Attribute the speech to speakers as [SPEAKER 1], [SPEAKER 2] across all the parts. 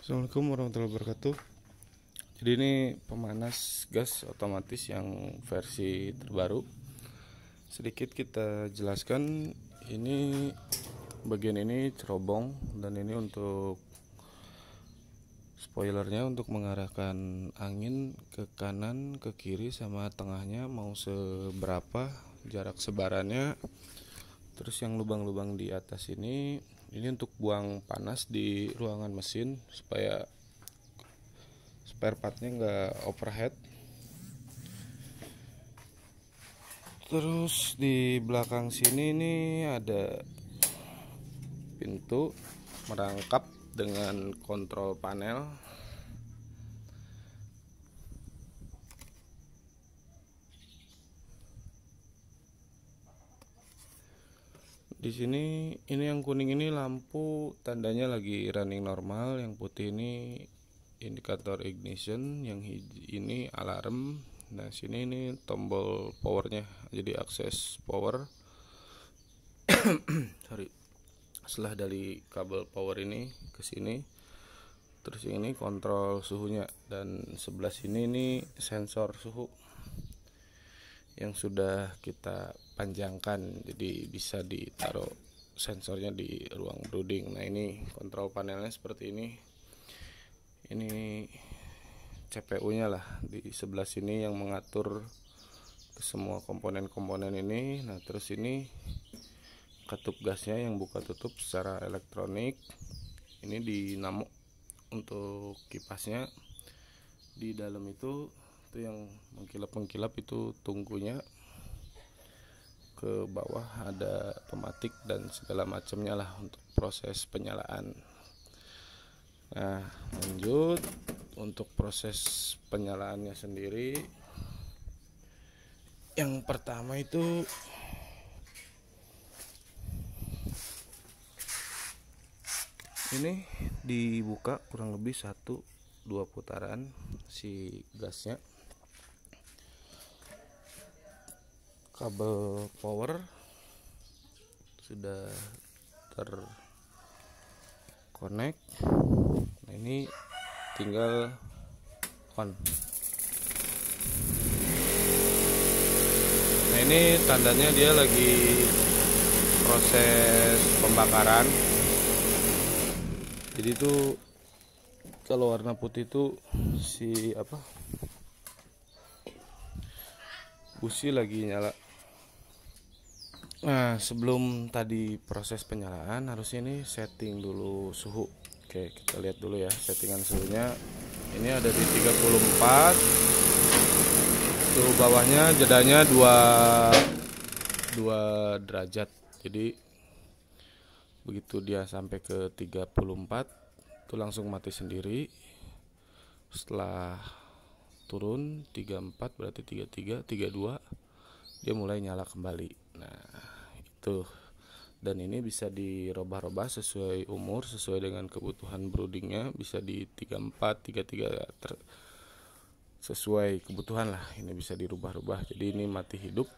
[SPEAKER 1] Assalamualaikum warahmatullahi wabarakatuh. Jadi ini pemanas gas otomatis yang versi terbaru. Sedikit kita jelaskan, ini bagian ini cerobong dan ini untuk spoilernya untuk mengarahkan angin ke kanan, ke kiri sama tengahnya mau seberapa jarak sebarannya. Terus yang lubang-lubang di atas ini untuk buang panas di ruangan mesin supaya spare partnya nggak overhead. Terus di belakang sini ini ada pintu merangkap dengan kontrol panel. Di sini ini yang kuning ini lampu tandanya lagi running normal, yang putih ini indikator ignition, yang ini alarm. Nah, sini ini tombol powernya, jadi akses power. Sorry. Setelah dari kabel power ini ke sini, terus ini kontrol suhunya, dan sebelah sini ini sensor suhu yang sudah kita panjangkan, jadi bisa ditaruh sensornya di ruang brooding. Nah, ini kontrol panelnya seperti ini CPU nya lah di sebelah sini yang mengatur ke semua komponen-komponen ini. Nah, terus ini katup gasnya yang buka tutup secara elektronik. Ini dinamo untuk kipasnya. Di dalam itu yang mengkilap itu tungkunya. Ke bawah ada pematik dan segala macamnya lah untuk proses penyalaan. Nah, lanjut untuk proses penyalaannya sendiri. Yang pertama itu ini dibuka kurang lebih 1-2 putaran si gasnya. Kabel power sudah terkonek. Nah, ini tinggal on. Nah, ini tandanya dia lagi proses pembakaran. Jadi itu kalau warna putih itu busi lagi nyala. Nah, sebelum tadi proses penyalaan harusnya ini setting dulu suhu. Oke, kita lihat dulu ya settingan suhunya. Ini ada di 34. Suhu bawahnya jedanya 2 derajat. Jadi begitu dia sampai ke 34 itu langsung mati sendiri. Setelah turun 34 berarti 33, 32 dia mulai nyala kembali. Nah, itu. Dan ini bisa dirubah-rubah sesuai umur, sesuai dengan kebutuhan broodingnya. Bisa di 34, 33 sesuai kebutuhan lah. Ini bisa dirubah-rubah. Jadi ini mati hidup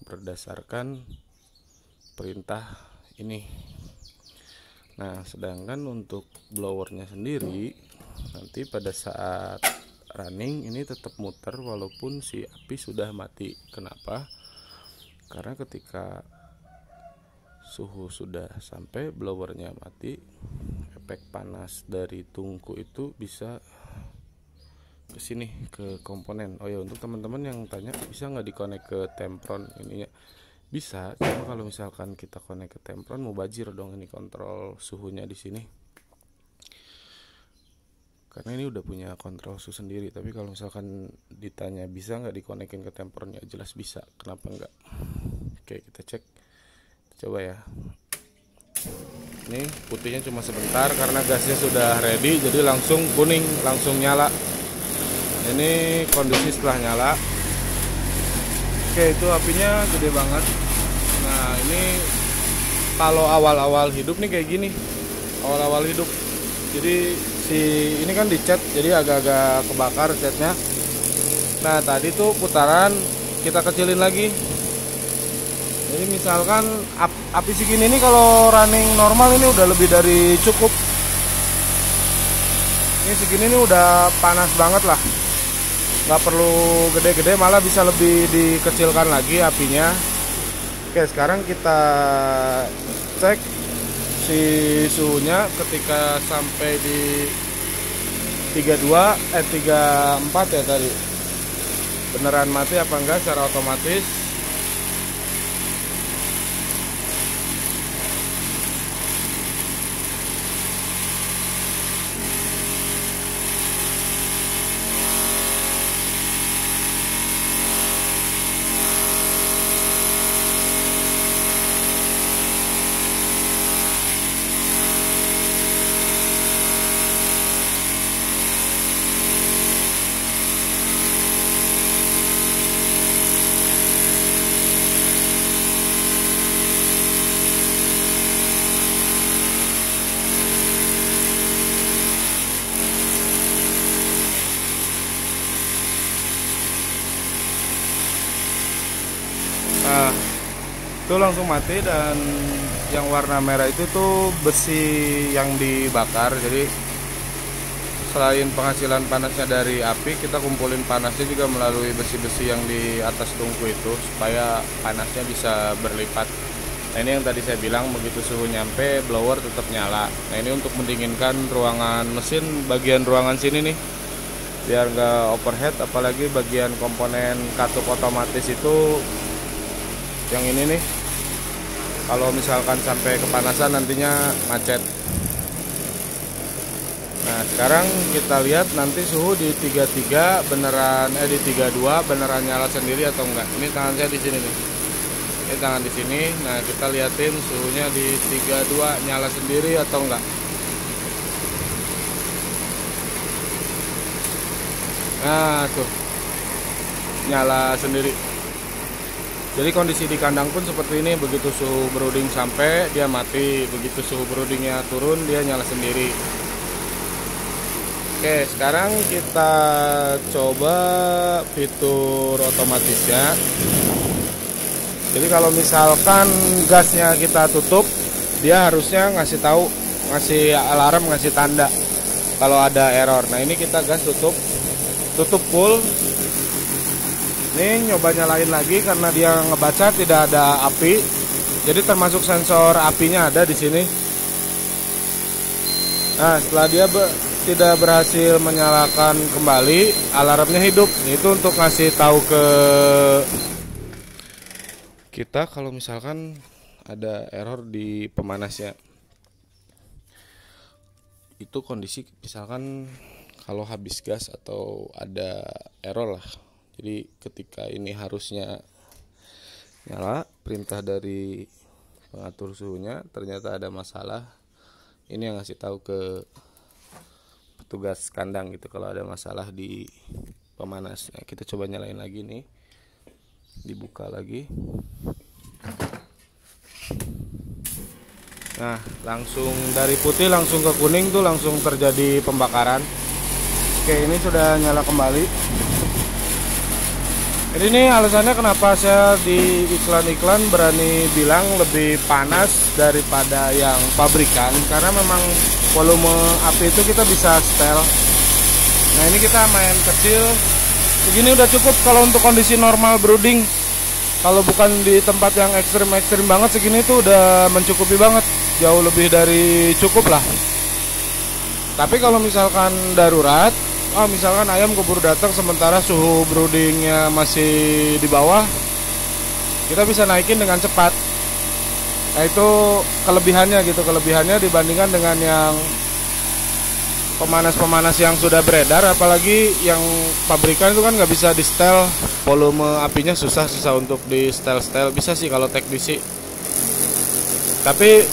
[SPEAKER 1] berdasarkan perintah ini. Nah, sedangkan untuk blowernya sendiri nanti pada saat running ini tetap muter walaupun si api sudah mati. Kenapa? Karena ketika suhu sudah sampai blowernya mati, efek panas dari tungku itu bisa ke sini, ke komponen. Oh ya, untuk teman-teman yang tanya bisa nggak dikonek ke tempron ininya? Bisa, cuma kalau misalkan kita konek ke tempron mubazir dong ini kontrol suhunya di sini. Karena ini udah punya kontrol suhu sendiri. Tapi kalau misalkan ditanya bisa nggak dikonekin ke tempronnya, jelas bisa. Kenapa enggak? Oke, kita cek. Kita coba ya. Ini putihnya cuma sebentar karena gasnya sudah ready, jadi langsung kuning, langsung nyala. Ini kondisi setelah nyala. Oke, itu apinya gede banget. Nah, ini kalau awal-awal hidup nih kayak gini. Awal-awal hidup. Jadi ini kan dicat, jadi agak-agak kebakar catnya. Nah, tadi tuh putaran kita kecilin lagi. Jadi misalkan api segini ini kalau running normal ini udah lebih dari cukup. Ini segini nih udah panas banget lah, nggak perlu gede-gede, malah bisa lebih dikecilkan lagi apinya. Oke, sekarang kita cek si suhunya ketika sampai di 34 ya tadi. Beneran mati apa enggak secara otomatis. Nah, itu langsung mati, dan yang warna merah itu tuh besi yang dibakar. Jadi selain penghasilan panasnya dari api, kita kumpulin panasnya juga melalui besi-besi yang di atas tungku itu, supaya panasnya bisa berlipat. Nah, ini yang tadi saya bilang, begitu suhu nyampe blower tetap nyala. Nah, ini untuk mendinginkan ruangan mesin, bagian ruangan sini nih, biar nggak overheat. Apalagi bagian komponen katup otomatis itu, yang ini nih, kalau misalkan sampai kepanasan nantinya macet. Nah, sekarang kita lihat nanti suhu di 33 beneran di 32 beneran nyala sendiri atau enggak. Ini tangan saya di sini nih. Ini tangan di sini. Nah, kita liatin suhunya di 32 nyala sendiri atau enggak. Nah, tuh. Nyala sendiri. Jadi kondisi di kandang pun seperti ini, begitu suhu brooding sampai dia mati, begitu suhu broodingnya turun dia nyala sendiri. Oke, sekarang kita coba fitur otomatisnya. Jadi kalau misalkan gasnya kita tutup, dia harusnya ngasih tahu, ngasih alarm, ngasih tanda kalau ada error. Nah, ini kita gas tutup full. Ini nyoba nyalain lagi karena dia ngebaca tidak ada api. Jadi termasuk sensor apinya ada di sini. Nah, setelah dia tidak berhasil menyalakan kembali, alarmnya hidup. Itu untuk ngasih tahu ke kita kalau misalkan ada error di pemanasnya. Itu kondisi misalkan kalau habis gas atau ada error lah. Jadi ketika ini harusnya nyala, perintah dari pengatur suhunya ternyata ada masalah. Ini yang ngasih tahu ke petugas kandang gitu kalau ada masalah di pemanas. Nah, kita coba nyalain lagi nih. Dibuka lagi. Nah, langsung dari putih langsung ke kuning tuh langsung terjadi pembakaran. Oke, ini sudah nyala kembali. Jadi ini alasannya kenapa saya di iklan-iklan berani bilang lebih panas daripada yang pabrikan, karena memang volume api itu kita bisa setel. Nah, ini kita main kecil begini udah cukup kalau untuk kondisi normal brooding. Kalau bukan di tempat yang ekstrim banget, segini tuh udah mencukupi banget, jauh lebih dari cukup lah. Tapi kalau misalkan darurat, misalkan ayam keburu datang sementara suhu broodingnya masih di bawah, kita bisa naikin dengan cepat. Nah, itu kelebihannya gitu, kelebihannya dibandingkan dengan yang pemanas-pemanas yang sudah beredar. Apalagi yang pabrikan itu kan nggak bisa di setel, volume apinya susah untuk di setel. Bisa sih kalau teknisi, tapi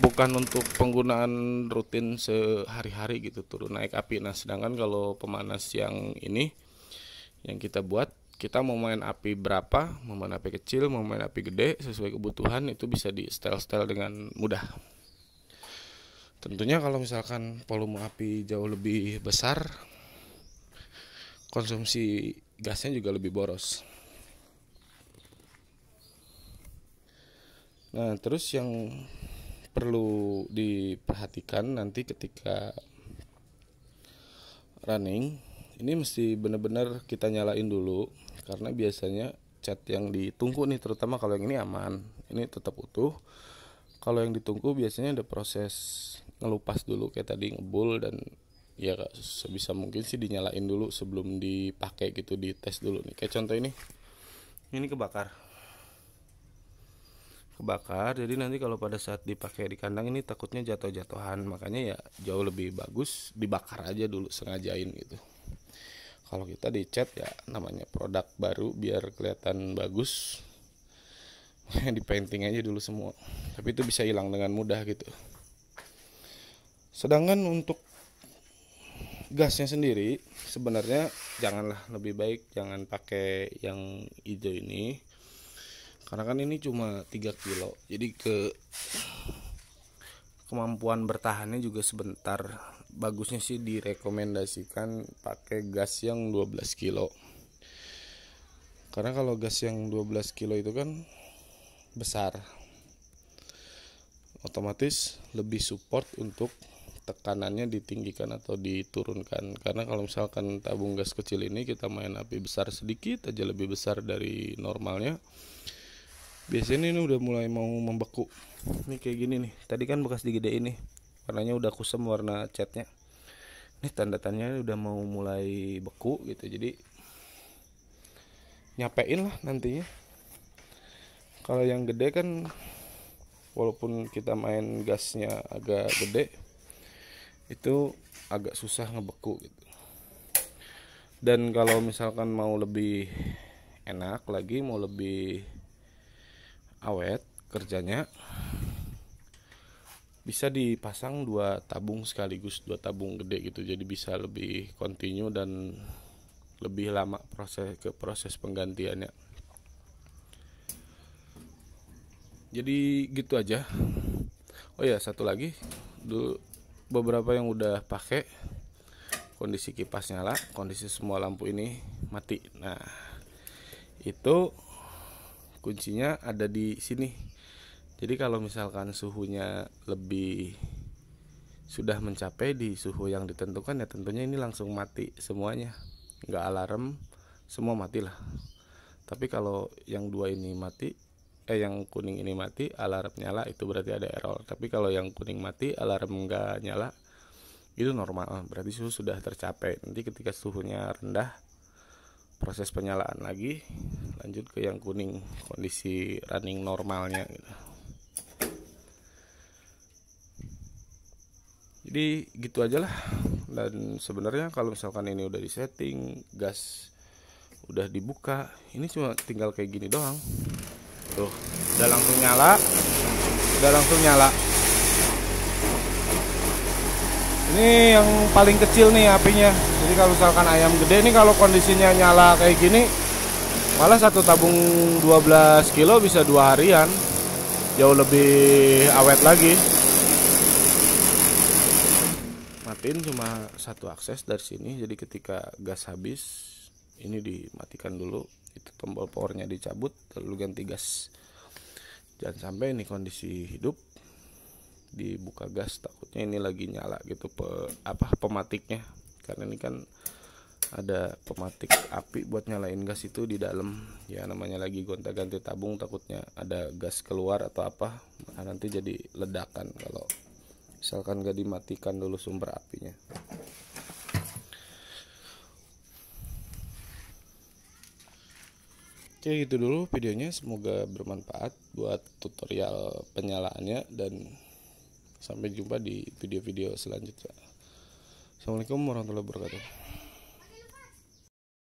[SPEAKER 1] bukan untuk penggunaan rutin sehari-hari gitu, turun naik api. Nah, sedangkan kalau pemanas yang ini yang kita buat, kita mau main api berapa, mau main api kecil, mau main api gede, sesuai kebutuhan itu bisa di setel dengan mudah. Tentunya kalau misalkan volume api jauh lebih besar, konsumsi gasnya juga lebih boros. Nah, terus yang perlu diperhatikan nanti ketika running. Ini mesti benar-benar kita nyalain dulu, karena biasanya cat yang ditungku nih, terutama kalau yang ini aman, ini tetap utuh. Kalau yang ditungku biasanya ada proses ngelupas dulu kayak tadi, ngebul, dan ya sebisa mungkin sih dinyalain dulu sebelum dipakai gitu, dites dulu nih. Kayak contoh ini kebakar, jadi nanti kalau pada saat dipakai di kandang ini takutnya jatuh-jatuhan, makanya ya jauh lebih bagus dibakar aja dulu, sengajain gitu. Kalau kita dicat ya namanya produk baru, biar kelihatan bagus di painting aja dulu semua, tapi itu bisa hilang dengan mudah gitu. Sedangkan untuk gasnya sendiri sebenarnya janganlah, lebih baik jangan pakai yang hijau ini, karena kan ini cuma 3 kilo, jadi kemampuan bertahannya juga sebentar. Bagusnya sih direkomendasikan pakai gas yang 12 kilo, karena kalau gas yang 12 kilo itu kan besar, otomatis lebih support untuk tekanannya ditinggikan atau diturunkan. Karena kalau misalkan tabung gas kecil ini kita main api besar sedikit aja, lebih besar dari normalnya, biasanya ini udah mulai mau membeku. Ini kayak gini nih, tadi kan bekas digedein nih, warnanya udah kusam warna catnya. Ini tanda-tandanya udah mau mulai beku gitu, jadi nyapein lah nantinya. Kalau yang gede kan walaupun kita main gasnya agak gede, itu agak susah ngebeku gitu. Dan kalau misalkan mau lebih enak lagi, mau lebih awet kerjanya, bisa dipasang 2 tabung sekaligus, 2 tabung gede gitu, jadi bisa lebih kontinu dan lebih lama proses penggantiannya. Jadi gitu aja. Oh ya, satu lagi, dulu beberapa yang udah pakai kondisi kipas nyala, kondisi semua lampu ini mati. Nah, itu kuncinya ada di sini. Jadi kalau misalkan suhunya lebih sudah mencapai di suhu yang ditentukan, ya tentunya ini langsung mati semuanya, nggak alarm, semua mati lah. Tapi kalau yang 2 ini mati, yang kuning ini mati, alarm nyala, itu berarti ada error. Tapi kalau yang kuning mati, alarm nggak nyala, itu normal, berarti suhu sudah tercapai. Nanti ketika suhunya rendah, proses penyalaan lagi, lanjut ke yang kuning, kondisi running normalnya gitu. Jadi gitu aja lah. Dan sebenarnya kalau misalkan ini udah disetting, gas udah dibuka, ini cuma tinggal kayak gini doang. Tuh, udah langsung nyala. Ini yang paling kecil nih apinya. Jadi kalau misalkan ayam gede nih, kalau kondisinya nyala kayak gini, malah 1 tabung 12 kilo bisa 2 harian, jauh lebih awet lagi. Matiin cuma 1 akses dari sini, jadi ketika gas habis ini dimatikan dulu, itu tombol powernya dicabut, lalu ganti gas. Jangan sampai ini kondisi hidup dibuka gas, takutnya ini lagi nyala gitu pematiknya, karena ini kan ada pematik api buat nyalain gas itu di dalam ya, namanya lagi gonta-ganti tabung, takutnya ada gas keluar atau apa, nanti jadi ledakan kalau misalkan gak dimatikan dulu sumber apinya. Oke, gitu dulu videonya, semoga bermanfaat buat tutorial penyalaannya, dan sampai jumpa di video-video selanjutnya. Assalamualaikum warahmatullahi wabarakatuh.